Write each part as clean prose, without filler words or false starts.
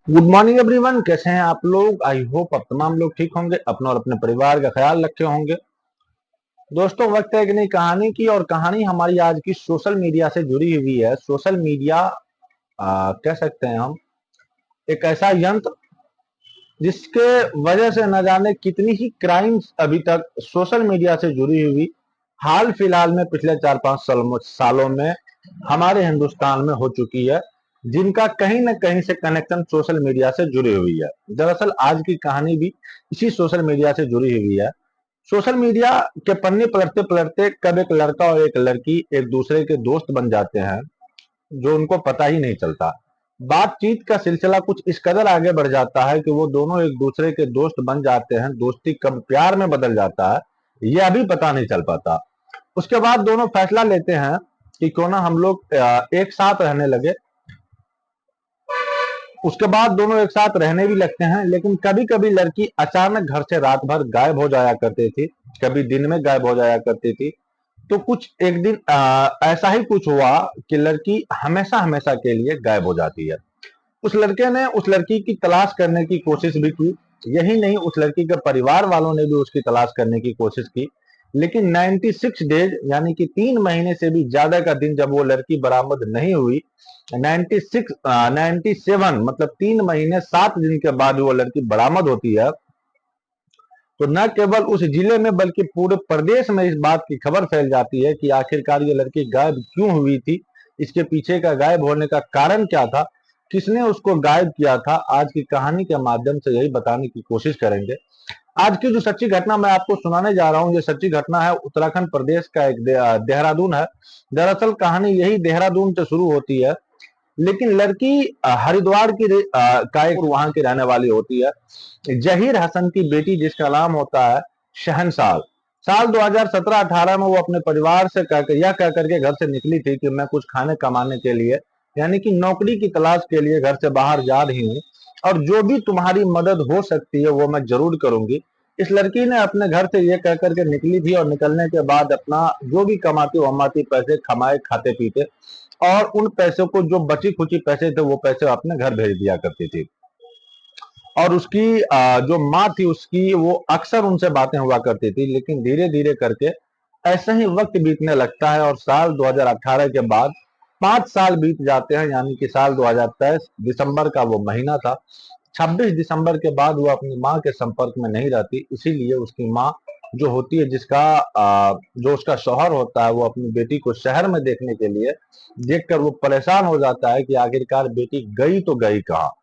Good morning everyone. कैसे हैं आप लोग? आई होप आप तमाम लोग ठीक होंगे, अपना और अपने परिवार का ख्याल रखे होंगे। दोस्तों, वक्त है एक नई कहानी की, और कहानी हमारी आज की सोशल मीडिया से जुड़ी हुई है। सोशल मीडिया कह सकते हैं हम एक ऐसा यंत्र जिसके वजह से न जाने कितनी ही क्राइम्स अभी तक सोशल मीडिया से जुड़ी हुई हाल फिलहाल में पिछले 4-5 सालों में हमारे हिंदुस्तान में हो चुकी है, जिनका कहीं न कहीं से कनेक्शन सोशल मीडिया से जुड़ी हुई है। दरअसल आज की कहानी भी इसी सोशल मीडिया से जुड़ी हुई है। सोशल मीडिया के पन्ने पलटते पलटते कब एक लड़का और एक लड़की एक दूसरे के दोस्त बन जाते हैं, जो उनको पता ही नहीं चलता। बातचीत का सिलसिला कुछ इस कदर आगे बढ़ जाता है कि वो दोनों एक दूसरे के दोस्त बन जाते हैं। दोस्ती कब प्यार में बदल जाता है, यह भी पता नहीं चल पाता। उसके बाद दोनों फैसला लेते हैं कि क्यों ना हम लोग एक साथ रहने लगे। उसके बाद दोनों एक साथ रहने भी लगते हैं, लेकिन कभी कभी लड़की अचानक घर से रात भर गायब हो जाया करती थी, कभी दिन में गायब हो जाया करती थी। तो कुछ एक दिन ऐसा ही कुछ हुआ कि लड़की हमेशा हमेशा के लिए गायब हो जाती है। उस लड़के ने उस लड़की की तलाश करने की कोशिश भी की। यही नहीं, उस लड़की के परिवार वालों ने भी उसकी तलाश करने की कोशिश की। लेकिन 96 डेज यानी कि 3 महीने से भी ज्यादा का दिन जब वो लड़की बरामद नहीं हुई, 97 मतलब 3 महीने 7 दिन के बाद वो लड़की बरामद होती है, तो न केवल उस जिले में बल्कि पूरे प्रदेश में इस बात की खबर फैल जाती है कि आखिरकार ये लड़की गायब क्यों हुई थी, इसके पीछे का गायब होने का कारण क्या था, किसने उसको गायब किया था। आज की कहानी के माध्यम से यही बताने की कोशिश करेंगे। आज की जो सच्ची घटना मैं आपको सुनाने जा रहा हूँ, ये सच्ची घटना है उत्तराखंड प्रदेश का एक देहरादून है। दरअसल कहानी यही देहरादून से शुरू होती है, लेकिन लड़की हरिद्वार की का एक वहां की रहने वाली होती है। जहीर हसन की बेटी, जिसका नाम होता है शहनशाल। साल 2017-18 में वो अपने परिवार से यह कह करके घर से निकली थी कि मैं कुछ खाने कमाने के लिए, यानी कि नौकरी की तलाश के लिए घर से बाहर जा रही हूँ, और जो भी तुम्हारी मदद हो सकती है वो मैं जरूर करूंगी। इस लड़की ने अपने घर से ये कह करके निकली थी, और निकलने के बाद अपना जो भी कमाती वमाती पैसे कमाए, खाते पीते, और उन पैसों को, जो बची खुची पैसे थे, वो पैसे अपने घर भेज दिया करती थी। और उसकी जो माँ थी उसकी, वो अक्सर उनसे बातें हुआ करती थी। लेकिन धीरे धीरे करके ऐसे ही वक्त बीतने लगता है, और साल 2018 के बाद 5 साल बीत जाते हैं, यानी कि साल 2023 दिसंबर का वो महीना था। 26 दिसंबर के बाद वो अपनी माँ के संपर्क में नहीं रहती। इसीलिए उसकी माँ जो होती है, जो उसका शौहर होता है, वो अपनी बेटी को शहर में देखने के लिए देखकर वो परेशान हो जाता है कि आखिरकार बेटी गई तो गई कहाँ।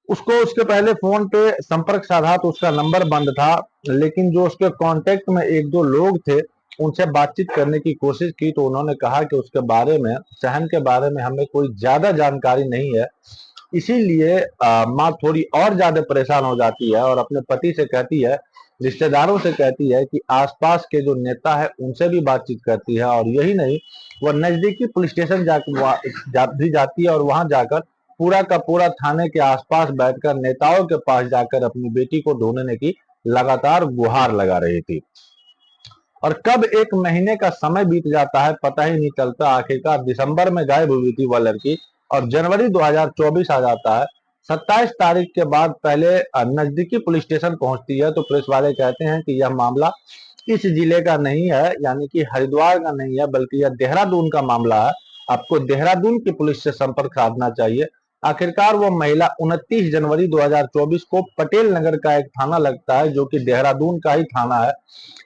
उसको उसके पहले फोन पे संपर्क साधा तो उसका नंबर बंद था, लेकिन जो उसके कांटेक्ट में एक दो लोग थे, उनसे बातचीत करने की कोशिश की, तो उन्होंने कहा कि उसके बारे में, सहन के बारे में हमें कोई ज्यादा जानकारी नहीं है। इसीलिए माँ थोड़ी और ज्यादा परेशान हो जाती है, और अपने पति से कहती है, रिश्तेदारों से कहती है कि आसपास के जो नेता है उनसे भी बातचीत करती है। और यही नहीं, वह नजदीकी पुलिस स्टेशन भी जाती है, और वहां जाकर पूरा का पूरा थाने के आसपास बैठकर नेताओं के पास जाकर अपनी बेटी को ढूंढने की लगातार गुहार लगा रही थी। और कब 1 महीने का समय बीत जाता है पता ही नहीं चलता। आखिरकार दिसंबर में गायब हुई थी वह लड़की, और जनवरी 2024 आ जाता है। 27 तारीख के बाद पहले नजदीकी पुलिस स्टेशन पहुंचती है, तो पुलिस वाले कहते हैं कि यह मामला इस जिले का नहीं है, यानी कि हरिद्वार का नहीं है, बल्कि यह देहरादून का मामला है। आपको देहरादून की पुलिस से संपर्क साधना चाहिए। आखिरकार वो महिला 29 जनवरी 2024 को पटेल नगर का एक थाना लगता है, जो कि देहरादून का ही थाना है,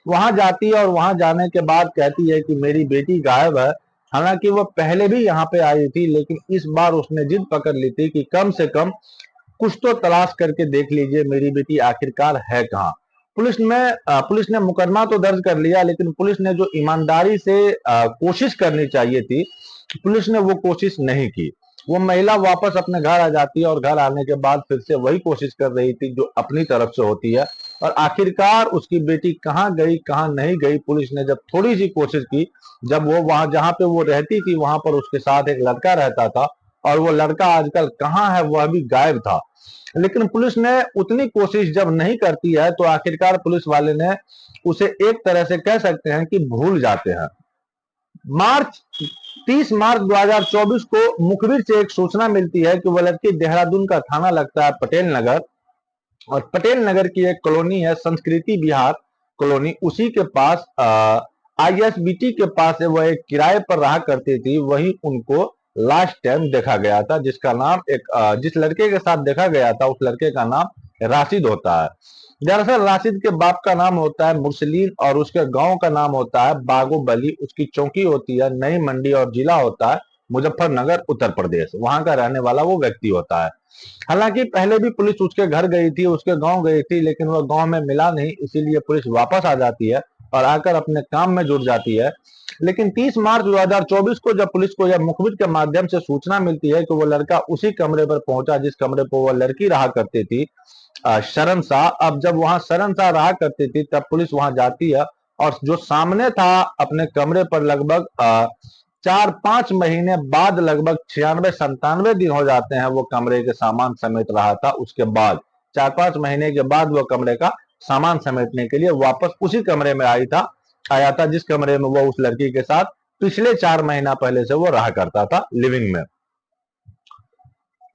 वहां जाती है। और वहां जाने के बाद कहती है कि मेरी बेटी गायब है। हालांकि वो पहले भी यहाँ पे आई थी, लेकिन इस बार उसने जिद पकड़ ली थी कि कम से कम कुछ तो तलाश करके देख लीजिए, मेरी बेटी आखिरकार है कहाँ। पुलिस ने मुकदमा तो दर्ज कर लिया, लेकिन पुलिस ने जो ईमानदारी से कोशिश करनी चाहिए थी, पुलिस ने वो कोशिश नहीं की। वो महिला वापस अपने घर आ जाती है, और घर आने के बाद फिर से वही कोशिश कर रही थी जो अपनी तरफ से होती है। और आखिरकार उसकी बेटी कहाँ गई कहाँ नहीं गई, पुलिस ने जब थोड़ी सी कोशिश की, जब वो वहां जहां पे वो रहती थी वहां पर उसके साथ एक लड़का रहता था, और वो लड़का आजकल कहाँ है वह भी गायब था। लेकिन पुलिस ने उतनी कोशिश जब नहीं करती है, तो आखिरकार पुलिस वाले ने उसे एक तरह से कह सकते हैं कि भूल जाते हैं। मार्च 30 मार्च 2024 को मुखबिर से एक सूचना मिलती है कि वह लड़की देहरादून का थाना लगता है पटेल नगर, और पटेल नगर की एक कॉलोनी है संस्कृति विहार कॉलोनी, उसी के पास आईएसबीटी के पास है, वह एक किराए पर रहा करती थी। वही उनको लास्ट टाइम देखा गया था, जिसका नाम जिस लड़के के साथ देखा गया था उस लड़के का नाम राशिद होता है। दरअसल राशिद के बाप का नाम होता है मुरसलीन और उसके गांव का नाम होता है बागोबली। उसकी चौकी होती है नई मंडी और जिला होता है मुजफ्फरनगर उत्तर प्रदेश। वहां का रहने वाला वो व्यक्ति होता है। हालांकि पहले भी पुलिस उसके घर गई थी, उसके गांव गई थी, लेकिन वह गांव में मिला नहीं, इसीलिए पुलिस वापस आ जाती है और आकर अपने काम में जुट जाती है। लेकिन 30 मार्च 2024 को जब पुलिस को यह मुखबिर के माध्यम से सूचना मिलती है कि वो लड़का उसी कमरे पर पहुंचा जिस कमरे पर वह लड़की रहा करती थी, शरण शाह। अब जब वहां शरण शाह रहा करती थी तब पुलिस वहां जाती है और जो सामने था अपने कमरे पर लगभग 4-5 महीने बाद, लगभग 96-97 दिन हो जाते हैं वो कमरे के सामान समेट रहा था। उसके बाद 4-5 महीने के बाद वो कमरे का सामान समेटने के लिए वापस उसी कमरे में आया था जिस कमरे में वो उस लड़की के साथ पिछले 4 महीना पहले से वो रहा करता था लिविंग में।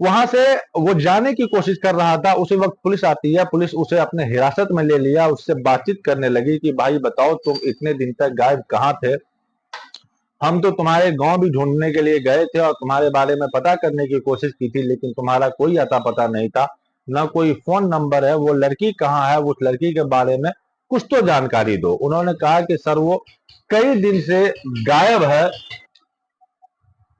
वहां से वो जाने की कोशिश कर रहा था, उसी वक्त पुलिस आती है। पुलिस उसे अपने हिरासत में ले लिया, उससे बातचीत करने लगी कि भाई बताओ तुम इतने दिन तक गायब कहाँ थे, हम तो तुम्हारे गांव भी ढूंढने के लिए गए थे और तुम्हारे बारे में पता करने की कोशिश की थी, लेकिन तुम्हारा कोई अता पता नहीं था, ना कोई फोन नंबर है, वो लड़की कहाँ है, उस लड़की के बारे में कुछ तो जानकारी दो। उन्होंने कहा कि सर वो कई दिन से गायब है।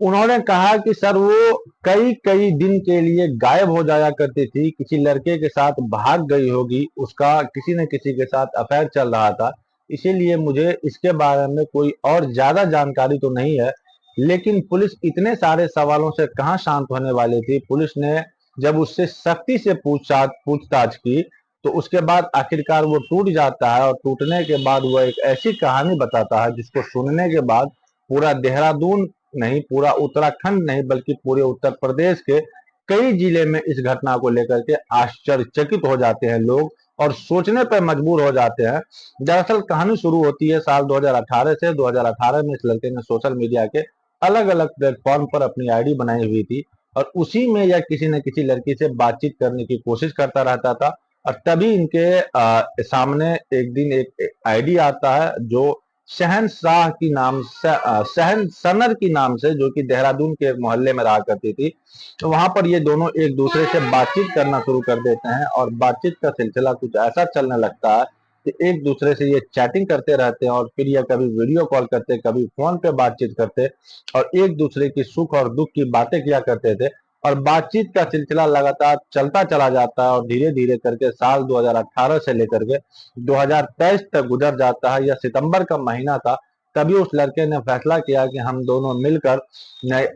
उन्होंने कहा कि सर वो कई कई दिन के लिए गायब हो जाया करती थी, किसी लड़के के साथ भाग गई होगी, उसका किसी न किसी के साथ अफेयर चल रहा था, इसीलिए मुझे इसके बारे में कोई और ज्यादा जानकारी तो नहीं है। लेकिन पुलिस इतने सारे सवालों से कहाँ शांत होने वाली थी। पुलिस ने जब उससे सख्ती से पूछताछ की तो उसके बाद आखिरकार वो टूट जाता है, और टूटने के बाद वो एक ऐसी कहानी बताता है जिसको सुनने के बाद पूरा देहरादून नहीं, पूरा उत्तराखंड नहीं, बल्कि पूरे उत्तर प्रदेश के कई जिले में इस घटना को लेकर के आश्चर्यचकित हो जाते हैं लोग और सोचने पर मजबूर हो जाते हैं। दरअसल कहानी शुरू होती है साल 2018 से। 2018 में इस लड़के ने सोशल मीडिया के अलग अलग प्लेटफॉर्म पर अपनी आईडी बनाई हुई थी और उसी में यह किसी न किसी लड़की से बातचीत करने की कोशिश करता रहता था। और तभी इनके सामने एक दिन एक आईडी आता है जो शहनशाह की नाम से, शहन सनर की नाम से, जो कि देहरादून के एक मोहल्ले में रहा करती थी। तो वहां पर ये दोनों एक दूसरे से बातचीत करना शुरू कर देते हैं और बातचीत का सिलसिला कुछ ऐसा चलने लगता है कि एक दूसरे से ये चैटिंग करते रहते हैं और फिर ये कभी वीडियो कॉल करते, कभी फोन पे बातचीत करते और एक दूसरे की सुख और दुख की बातें किया करते थे। और बातचीत का सिलसिला लगातार चलता चला जाता है और धीरे धीरे करके साल 2018 से लेकर के 2023 तक गुजर जाता है। यह सितंबर का महीना था। तभी उस लड़के ने फैसला किया कि हम दोनों मिलकर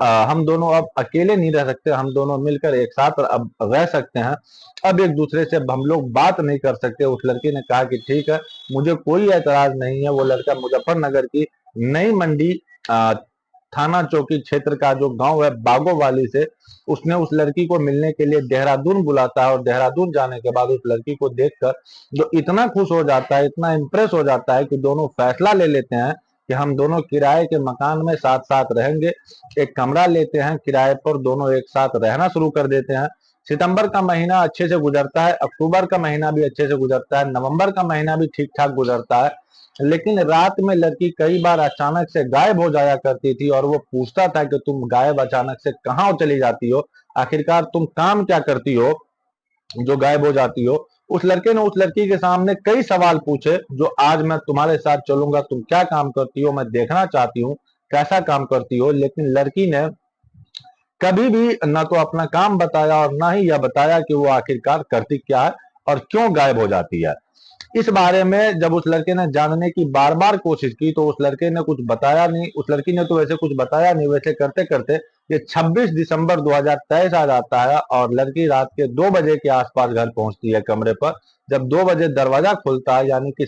हम दोनों अब अकेले नहीं रह सकते, हम दोनों मिलकर एक साथ अब रह सकते हैं। अब एक दूसरे से हम लोग बात नहीं कर सकते। उस लड़की ने कहा कि ठीक है, मुझे कोई एतराज नहीं है। वो लड़का मुजफ्फरनगर की नई मंडी थाना चौकी क्षेत्र का जो गांव है बागोवाली से, उसने उस लड़की को मिलने के लिए देहरादून बुलाता है और देहरादून जाने के बाद उस लड़की को देखकर जो इतना खुश हो जाता है, इतना इंप्रेस हो जाता है कि दोनों फैसला ले लेते हैं कि हम दोनों किराए के मकान में साथ साथ रहेंगे। एक कमरा लेते हैं किराए पर, दोनों एक साथ रहना शुरू कर देते हैं। सितंबर का महीना अच्छे से गुजरता है, अक्टूबर का महीना भी अच्छे से गुजरता है, नवंबर का महीना भी ठीक ठाक गुजरता है। लेकिन रात में लड़की कई बार अचानक से गायब हो जाया करती थी और वो पूछता था कि तुम गायब अचानक से कहाँ चली जाती हो, आखिरकार तुम काम क्या करती हो जो गायब हो जाती हो। उस लड़के ने उस लड़की के सामने कई सवाल पूछे, जो आज मैं तुम्हारे साथ चलूंगा, तुम क्या काम करती हो, मैं देखना चाहती हूँ कैसा काम करती हो। लेकिन लड़की ने कभी भी ना तो अपना काम बताया और ना ही यह बताया कि वो आखिरकार करती क्या है और क्यों गायब हो जाती है। इस बारे में जब उस लड़के ने जानने की बार बार कोशिश की तो उस लड़के ने कुछ बताया नहीं। उस लड़की ने तो वैसे कुछ बताया नहीं। वैसे करते करते ये 26 दिसंबर 2023 आ जाता है और लड़की रात के 2 बजे के आसपास घर पहुंचती है कमरे पर। जब 2 बजे दरवाजा खुलता है, यानी कि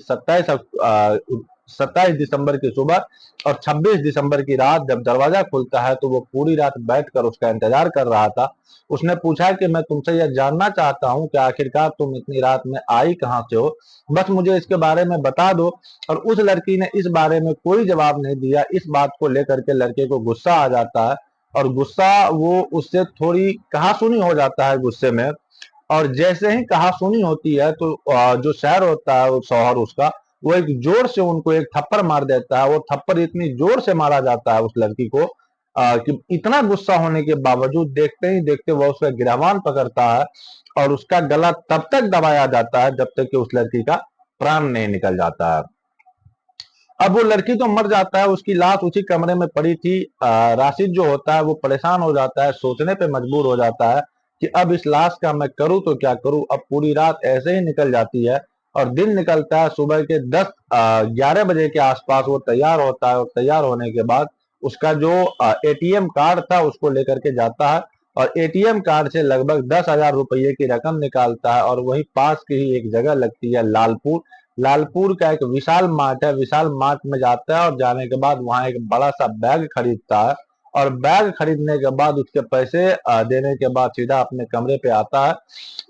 27 दिसंबर की सुबह और 26 दिसंबर की रात जब दरवाजा खुलता है तो वो पूरी रात बैठकर उसका इंतजार कर रहा था। उसने पूछा कि मैं तुमसे यह जानना चाहता हूँ कि आखिरकार तुम इतनी रात में आई कहाँ से हो, बस मुझे इसके बारे में बता दो। और उस लड़की ने इस बारे में कोई जवाब नहीं दिया। इस बात को लेकर के लड़के को गुस्सा आ जाता है और गुस्सा वो उससे थोड़ी कहासुनी हो जाता है गुस्से में। और जैसे ही कहासुनी होती है तो जो शहर होता है, वो शौहर उसका, वो एक जोर से उनको एक थप्पड़ मार देता है। वो थप्पड़ इतनी जोर से मारा जाता है उस लड़की को कि इतना गुस्सा होने के बावजूद देखते ही देखते वह उसका गिरहवान पकड़ता है और उसका गला तब तक दबाया जाता है जब तक कि उस लड़की का प्राण नहीं निकल जाता है। अब वो लड़की तो मर जाता है, उसकी लाश उसी कमरे में पड़ी थी। राशिद जो होता है वो परेशान हो जाता है, सोचने पे मजबूर हो जाता है कि अब इस लाश का मैं करूं तो क्या करूं। अब पूरी रात ऐसे ही निकल जाती है और दिन निकलता है। सुबह के 11 बजे के आसपास वो तैयार होता है और तैयार होने के बाद उसका जो एटीएम कार्ड था उसको लेकर के जाता है और एटीएम कार्ड से लगभग 10,000 रुपये की रकम निकालता है। और वहीं पास की ही एक जगह लगती है लालपुर। लालपुर का एक विशाल मार्ट है, विशाल मार्ट में जाता है और जाने के बाद वहां एक बड़ा सा बैग खरीदता है। और बैग खरीदने के बाद उसके पैसे देने के बाद सीधा अपने कमरे पे आता है।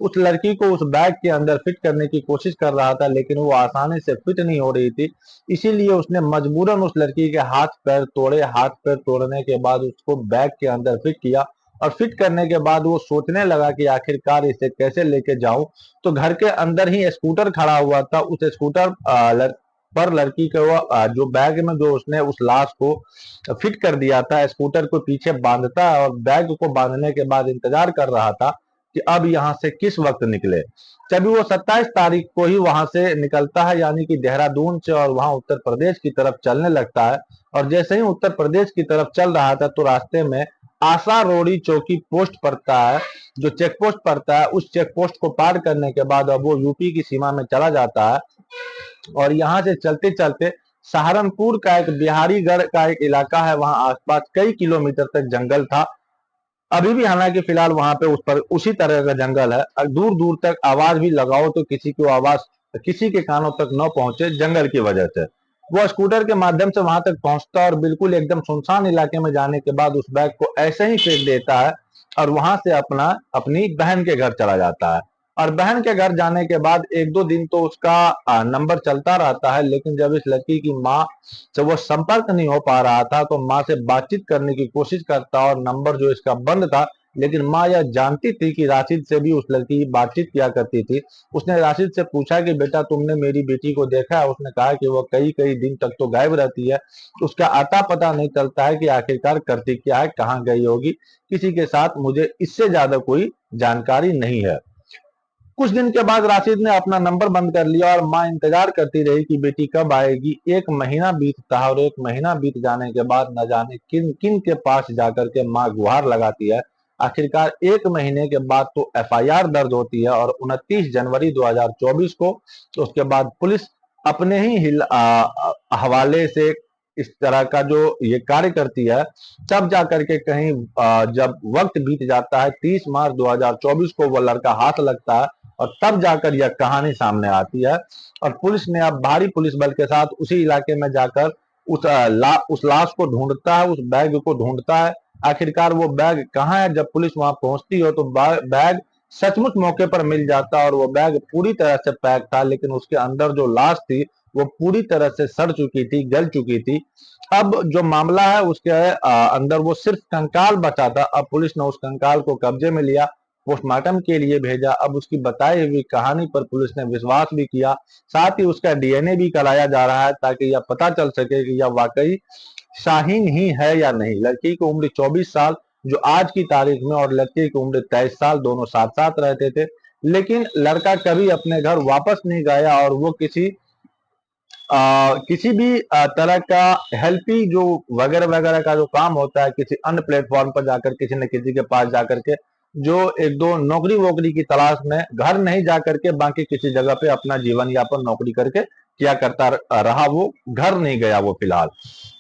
उस लड़की को उस बैग के अंदर फिट करने की कोशिश कर रहा था लेकिन वो आसानी से फिट नहीं हो रही थी। इसीलिए उसने मजबूरन उस लड़की के हाथ पैर तोड़े। हाथ पैर तोड़ने के बाद उसको बैग के अंदर फिट किया और फिट करने के बाद वो सोचने लगा कि आखिरकार इसे कैसे लेके जाऊं। तो घर के अंदर ही स्कूटर खड़ा हुआ था। उस स्कूटर पर लड़की को जो बैग में जो उसने उस लाश को फिट कर दिया था, स्कूटर को पीछे बांधता है और बैग को बांधने के बाद इंतजार कर रहा था कि अब यहाँ से किस वक्त निकले। तभी वो 27 तारीख को ही वहां से निकलता है, यानी कि देहरादून से, और वहां उत्तर प्रदेश की तरफ चलने लगता है। और जैसे ही उत्तर प्रदेश की तरफ चल रहा था तो रास्ते में आशा रोड़ी चौकी पोस्ट पड़ता है। जो चेक पोस्ट पड़ता है उस चेक पोस्ट को पार करने के बाद अब वो यूपी की सीमा में चला जाता है। और यहाँ से चलते चलते सहारनपुर का एक बिहारीगढ़ का एक इलाका है, वहां आसपास कई किलोमीटर तक जंगल था। अभी भी हालांकि फिलहाल वहां पे उस पर उसी तरह का जंगल है। दूर दूर तक आवाज भी लगाओ तो किसी को आवाज किसी के कानों तक न पहुंचे जंगल की वजह से। वो स्कूटर के माध्यम से वहां तक पहुंचता और बिल्कुल एकदम सुनसान इलाके में जाने के बाद उस बैग को ऐसे ही फेंक देता है और वहां से अपनी बहन के घर चला जाता है। और बहन के घर जाने के बाद एक दो दिन तो उसका नंबर चलता रहता है, लेकिन जब इस लड़की की माँ से वो संपर्क नहीं हो पा रहा था तो माँ से बातचीत करने की कोशिश करता और नंबर जो इसका बंद था। लेकिन माँ यह जानती थी कि राशिद से भी उस लड़की की बातचीत किया करती थी। उसने राशिद से पूछा कि बेटा तुमने मेरी बेटी को देखा है। उसने कहा कि वो कई कई दिन तक तो गायब रहती है, उसका आता पता नहीं चलता है कि आखिरकार करती क्या है, कहाँ गई होगी, किसी के साथ मुझे इससे ज्यादा कोई जानकारी नहीं है। कुछ दिन के बाद राशिद ने अपना नंबर बंद कर लिया और माँ इंतजार करती रही कि बेटी कब आएगी। एक महीना बीतता है और एक महीना बीत जाने के बाद न जाने किन किन के पास जाकर के माँ गुहार लगाती है। आखिरकार एक महीने के बाद तो एफआईआर दर्ज होती है और 29 जनवरी 2024 को तो उसके बाद पुलिस अपने ही हवाले से इस तरह का जो ये कार्य करती है। तब जाकर के कहीं जब वक्त बीत जाता है 30 मार्च 2024 को वो लड़का हाथ लगता है और तब जाकर यह कहानी सामने आती है। और पुलिस ने अब भारी पुलिस बल के साथ उसी इलाके में जाकर उस लाश को ढूंढता है, उस बैग को ढूंढता है। आखिरकार वो बैग कहाँ है। जब पुलिस वहां पहुंचती हो तो बैग सचमुच मौके पर मिल जाता है और वो बैग पूरी तरह से पैक था, लेकिन उसके अंदर जो लाश थी वो पूरी तरह से सड़ चुकी थी, गल चुकी थी। अब जो मामला है उसके अंदर वो सिर्फ कंकाल बचा था। अब पुलिस ने उस कंकाल को कब्जे में लिया, पोस्टमार्टम के लिए भेजा। अब उसकी बताई हुई कहानी पर पुलिस ने विश्वास भी किया, साथ ही उसका डीएनए भी कराया जा रहा है ताकि यह पता चल सके कि यह वाकई शाहीन ही है या नहीं। लड़की की उम्र 24 साल जो आज की तारीख में, और लड़के की उम्र 23 साल, दोनों साथ साथ रहते थे। लेकिन लड़का कभी अपने घर वापस नहीं गया और वो किसी भी तरह का हेल्पी जो वगैरह वगैरह का जो काम होता है किसी अन्य प्लेटफॉर्म पर जाकर किसी न किसी के पास जाकर के जो एक दो नौकरी वोकरी की तलाश में घर नहीं जाकर के बाकी किसी जगह पे अपना जीवन यापन नौकरी करके किया करता रहा, वो घर नहीं गया वो फिलहाल,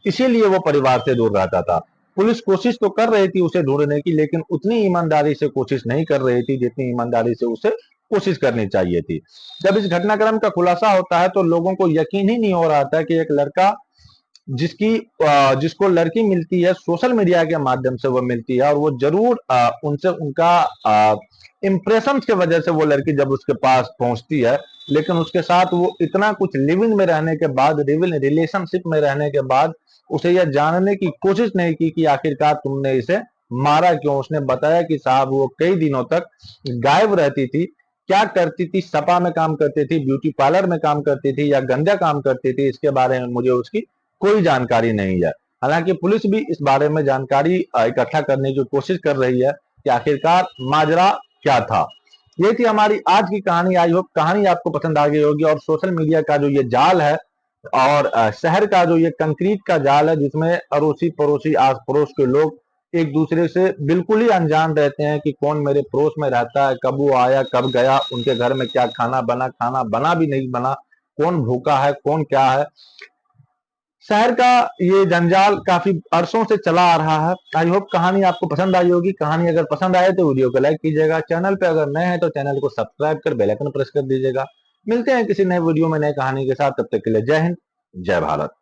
इसीलिए वो परिवार से दूर रहता था। पुलिस कोशिश तो कर रही थी उसे ढूंढने की, लेकिन उतनी ईमानदारी से कोशिश नहीं कर रही थी जितनी ईमानदारी से उसे कोशिश करनी चाहिए थी। जब इस घटनाक्रम का खुलासा होता है तो लोगों को यकीन ही नहीं हो रहा था कि एक लड़का जिसको लड़की मिलती है सोशल मीडिया के माध्यम से, वो मिलती है और वो जरूर उनसे उनका इम्प्रेशन की वजह से वो लड़की जब उसके पास पहुंचती है, लेकिन उसके साथ वो इतना कुछ लिविंग में रहने के बाद, लिविंग रिलेशनशिप में रहने के बाद उसे यह जानने की कोशिश नहीं की कि आखिरकार तुमने इसे मारा क्यों। उसने बताया कि साहब वो कई दिनों तक गायब रहती थी, क्या करती थी, सपा में काम करती थी, ब्यूटी पार्लर में काम करती थी या गंजा काम करती थी, इसके बारे में मुझे उसकी कोई जानकारी नहीं है। हालांकि पुलिस भी इस बारे में जानकारी इकट्ठा करने की कोशिश कर रही है कि आखिरकार माजरा क्या था। ये थी हमारी आज की कहानी। आई होप कहानी आपको पसंद आ गई होगी। और सोशल मीडिया का जो ये जाल है और शहर का जो ये कंक्रीट का जाल है, जिसमें अड़ोसी पड़ोसी आस पड़ोस के लोग एक दूसरे से बिल्कुल ही अनजान रहते हैं कि कौन मेरे पड़ोस में रहता है, कब वो आया कब गया, उनके घर में क्या खाना बना, खाना बना भी नहीं बना, कौन भूखा है कौन क्या है। शहर का ये जंजाल काफी अरसों से चला आ रहा है। आई होप कहानी आपको पसंद आई होगी। कहानी अगर पसंद आए तो वीडियो को लाइक कीजिएगा, चैनल पे अगर नए हैं तो चैनल को सब्सक्राइब कर बेल आइकन प्रेस कर दीजिएगा। मिलते हैं किसी नए वीडियो में नई कहानी के साथ, तब तक के लिए जय हिंद जय भारत।